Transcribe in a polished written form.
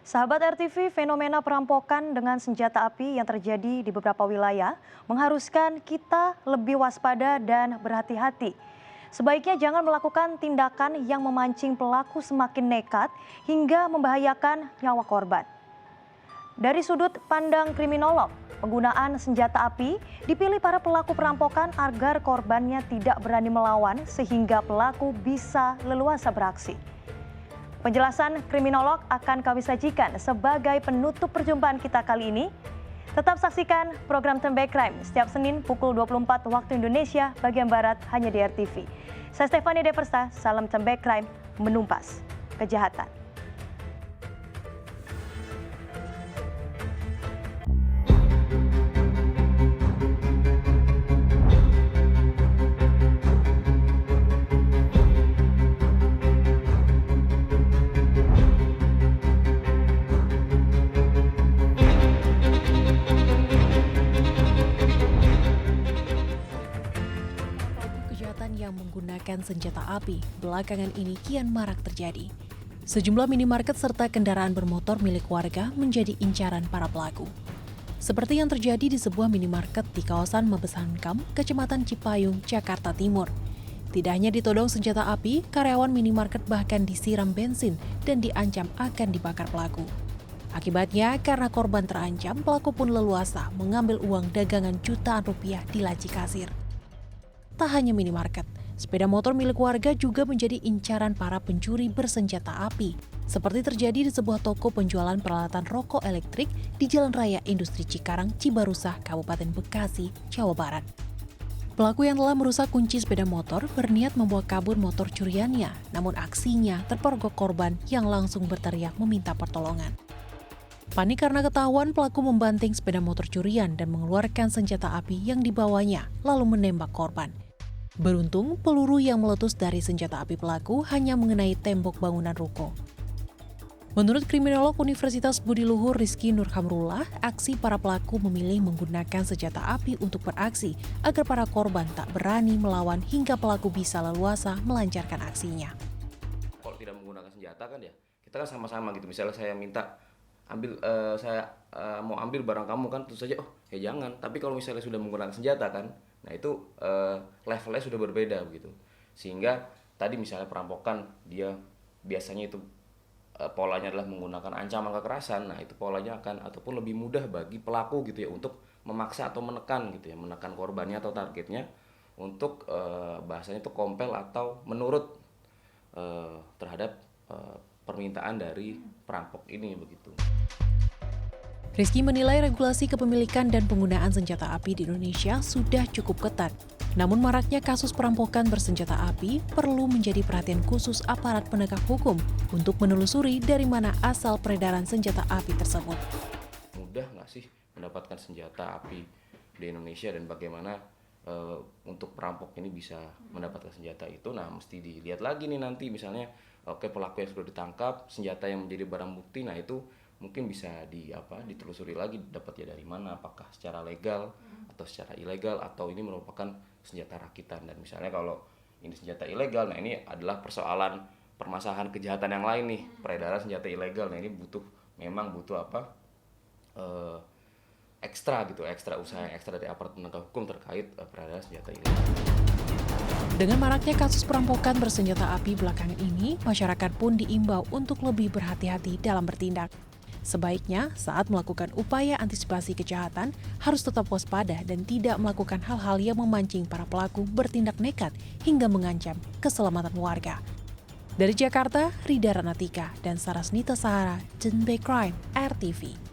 Sahabat RTV, fenomena perampokan dengan senjata api yang terjadi di beberapa wilayah mengharuskan kita lebih waspada dan berhati-hati. Sebaiknya jangan melakukan tindakan yang memancing pelaku semakin nekat hingga membahayakan nyawa korban. Dari sudut pandang kriminolog, penggunaan senjata api dipilih para pelaku perampokan agar korbannya tidak berani melawan sehingga pelaku bisa leluasa beraksi. Penjelasan kriminolog akan kami sajikan sebagai penutup perjumpaan kita kali ini. Tetap saksikan program Turn Back Crime setiap Senin pukul 24 waktu Indonesia bagian Barat hanya di RTV. Saya Stefania Deversta, salam Turn Back Crime, menumpas kejahatan. Yang menggunakan senjata api belakangan ini kian marak terjadi. Sejumlah minimarket serta kendaraan bermotor milik warga menjadi incaran para pelaku. Seperti yang terjadi di sebuah minimarket di kawasan Mabes Hankam, Kecamatan Cipayung, Jakarta Timur. Tidak hanya ditodong senjata api, karyawan minimarket bahkan disiram bensin dan diancam akan dibakar pelaku. Akibatnya, karena korban terancam, pelaku pun leluasa mengambil uang dagangan jutaan rupiah di laci kasir. Tak hanya minimarket, sepeda motor milik warga juga menjadi incaran para pencuri bersenjata api, seperti terjadi di sebuah toko penjualan peralatan rokok elektrik di Jalan Raya Industri Cikarang, Cibarusah, Kabupaten Bekasi, Jawa Barat. Pelaku yang telah merusak kunci sepeda motor berniat membawa kabur motor curiannya, namun aksinya terpergok korban yang langsung berteriak meminta pertolongan. Panik karena ketahuan, pelaku membanting sepeda motor curian dan mengeluarkan senjata api yang dibawanya, lalu menembak korban. Beruntung, peluru yang meletus dari senjata api pelaku hanya mengenai tembok bangunan ruko. Menurut kriminolog Universitas Budi Luhur Rizky Nurhamrullah, aksi para pelaku memilih menggunakan senjata api untuk beraksi agar para korban tak berani melawan hingga pelaku bisa leluasa melancarkan aksinya. Kalau tidak menggunakan senjata kan ya, kita kan sama-sama gitu. Misalnya saya minta mau ambil barang kamu kan, tentu saja jangan. Tapi kalau misalnya sudah menggunakan senjata kan, nah itu levelnya sudah berbeda begitu. Sehingga tadi misalnya perampokan, dia biasanya itu polanya adalah menggunakan ancaman kekerasan. Nah itu polanya akan ataupun lebih mudah bagi pelaku gitu ya untuk memaksa atau menekan gitu ya, menekan korbannya atau targetnya untuk bahasanya itu kompel atau menurut terhadap permintaan dari perampok ini begitu. Rizky menilai regulasi kepemilikan dan penggunaan senjata api di Indonesia sudah cukup ketat. Namun maraknya kasus perampokan bersenjata api perlu menjadi perhatian khusus aparat penegak hukum untuk menelusuri dari mana asal peredaran senjata api tersebut. Mudah nggak sih mendapatkan senjata api di Indonesia dan bagaimana untuk perampok ini bisa mendapatkan senjata itu? Nah mesti dilihat lagi nih nanti misalnya pelaku yang sudah ditangkap, senjata yang menjadi barang bukti, nah itu mungkin bisa ditelusuri lagi dapatnya dari mana, apakah secara legal atau secara ilegal atau ini merupakan senjata rakitan. Dan misalnya kalau ini senjata ilegal, nah ini adalah permasalahan kejahatan yang lain nih, peredaran senjata ilegal. Nah ini memang butuh ekstra usaha yang ekstra dari aparat penegak hukum terkait peredaran senjata ilegal. Dengan maraknya kasus perampokan bersenjata api belakangan ini, masyarakat pun diimbau untuk lebih berhati-hati dalam bertindak. Sebaiknya saat melakukan upaya antisipasi kejahatan harus tetap waspada dan tidak melakukan hal-hal yang memancing para pelaku bertindak nekat hingga mengancam keselamatan warga. Dari Jakarta, Rida Ranatika dan Sarasnita Sahara, Turn Back Crime, RTV.